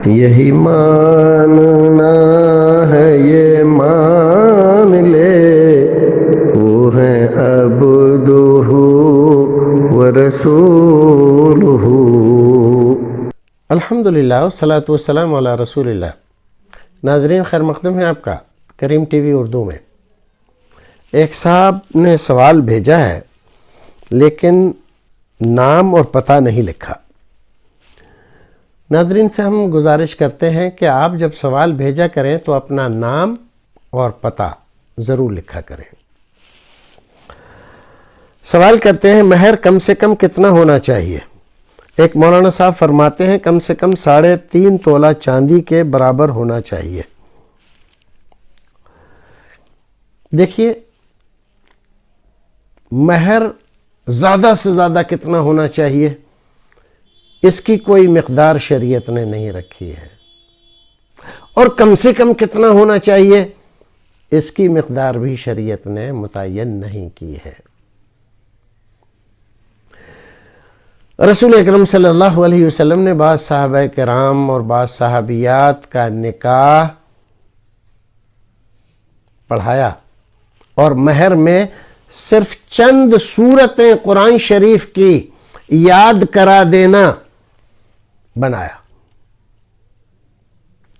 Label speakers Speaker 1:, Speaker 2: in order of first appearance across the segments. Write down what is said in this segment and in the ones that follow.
Speaker 1: یہی ماننا ہے یہ مان لے وہ ہیں عبدہ ورسولہ۔
Speaker 2: الحمدللہ والصلاۃ والسلام علی رسول اللہ۔ ناظرین، خیر مقدم ہے آپ کا کریم ٹی وی اردو میں۔ ایک صاحب نے سوال بھیجا ہے لیکن نام اور پتہ نہیں لکھا۔ ناظرین سے ہم گزارش کرتے ہیں کہ آپ جب سوال بھیجا کریں تو اپنا نام اور پتہ ضرور لکھا کریں۔ سوال کرتے ہیں مہر کم سے کم کتنا ہونا چاہیے؟ ایک مولانا صاحب فرماتے ہیں کم سے کم 3.5 تولہ چاندی کے برابر ہونا چاہیے۔ دیکھیے، مہر زیادہ سے زیادہ کتنا ہونا چاہیے اس کی کوئی مقدار شریعت نے نہیں رکھی ہے، اور کم سے کم کتنا ہونا چاہیے اس کی مقدار بھی شریعت نے متعین نہیں کی ہے۔ رسول اکرم صلی اللہ علیہ وسلم نے بعض صحابہ کرام اور بعض صحابیات کا نکاح پڑھایا، اور مہر میں صرف چند سورتیں قرآن شریف کی یاد کرا دینا بنایا۔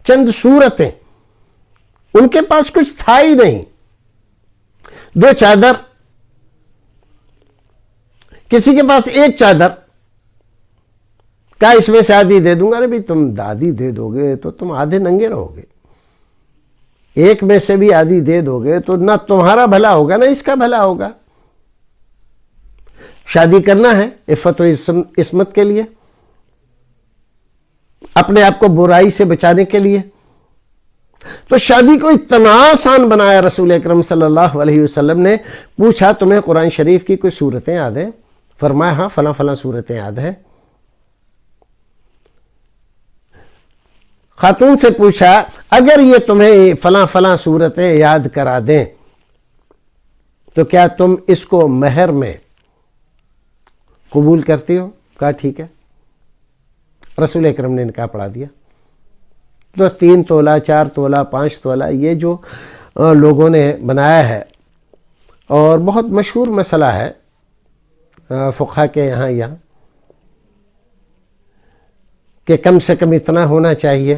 Speaker 2: چند سورتیں، ان کے پاس کچھ تھا ہی نہیں۔ 2 چادر، کسی کے پاس 1 چادر، کہا اس میں سے آدھی دے دوں گا۔ ارے بھی تم آدھی دے دو گے تو تم آدھے ننگے رہو گے، 1 میں سے بھی آدھی دے دو گے تو نہ تمہارا بھلا ہوگا نہ اس کا بھلا ہوگا۔ شادی کرنا ہے عفت و عصمت کے لیے، اپنے آپ کو برائی سے بچانے کے لیے، تو شادی کو اتنا آسان بنایا رسول اکرم صلی اللہ علیہ وسلم نے۔ پوچھا تمہیں قرآن شریف کی کوئی صورتیں یاد ہیں؟ فرمایا ہاں فلاں فلاں صورتیں یاد ہیں۔ خاتون سے پوچھا اگر یہ تمہیں فلاں فلاں صورتیں یاد کرا دیں تو کیا تم اس کو مہر میں قبول کرتی ہو؟ کہا ٹھیک ہے۔ رسول اکرم نے نکاح پڑھا دیا۔ تو 3 تولہ 4 تولہ 5 تولہ یہ جو لوگوں نے بنایا ہے، اور بہت مشہور مسئلہ ہے فقہا کے یہاں کہ کم سے کم اتنا ہونا چاہیے،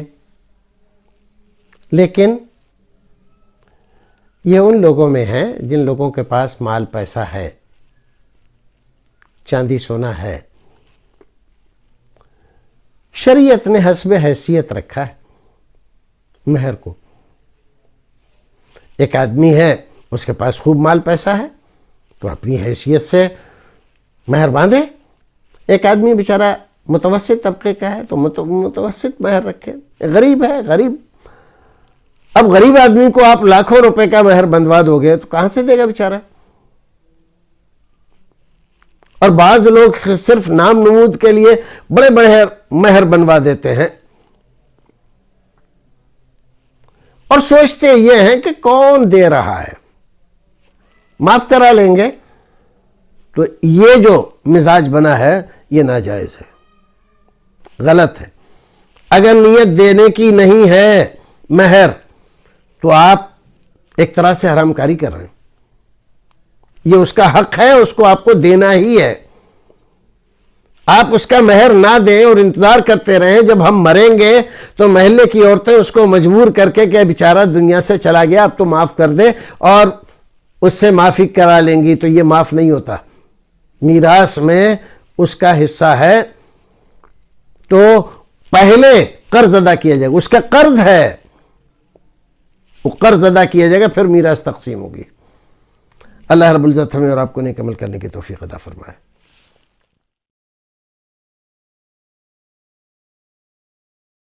Speaker 2: لیکن یہ ان لوگوں میں ہے جن لوگوں کے پاس مال پیسہ ہے، چاندی سونا ہے۔ شریعت نے حسب حیثیت رکھا ہے مہر کو۔ ایک آدمی ہے اس کے پاس خوب مال پیسہ ہے تو اپنی حیثیت سے مہر باندھے۔ ایک آدمی بیچارہ متوسط طبقے کا ہے تو متوسط مہر رکھے۔ غریب ہے، غریب، اب غریب آدمی کو آپ لاکھوں روپے کا مہر بندھوا دو گے تو کہاں سے دے گا بیچارہ؟ اور بعض لوگ صرف نام نمود کے لیے بڑے بڑے مہر بنوا دیتے ہیں، اور سوچتے یہ ہیں کہ کون دے رہا ہے، معاف کرا لیں گے۔ تو یہ جو مزاج بنا ہے یہ ناجائز ہے، غلط ہے۔ اگر نیت دینے کی نہیں ہے مہر تو آپ ایک طرح سے حرام کاری کر رہے ہیں۔ یہ اس کا حق ہے، اس کو آپ کو دینا ہی ہے۔ آپ اس کا مہر نہ دیں اور انتظار کرتے رہیں جب ہم مریں گے تو محلے کی عورتیں اس کو مجبور کر کے کہ بیچارہ دنیا سے چلا گیا اب تو معاف کر دے، اور اس سے معافی کرا لیں گی، تو یہ معاف نہیں ہوتا۔ میراث میں اس کا حصہ ہے تو پہلے قرض ادا کیا جائے گا، اس کا قرض ہے، وہ قرض ادا کیا جائے گا، پھر میراث تقسیم ہوگی۔ اللہ رب العزت ہمیں اور آپ کو نیک عمل کرنے کی توفیق عطا فرمائے۔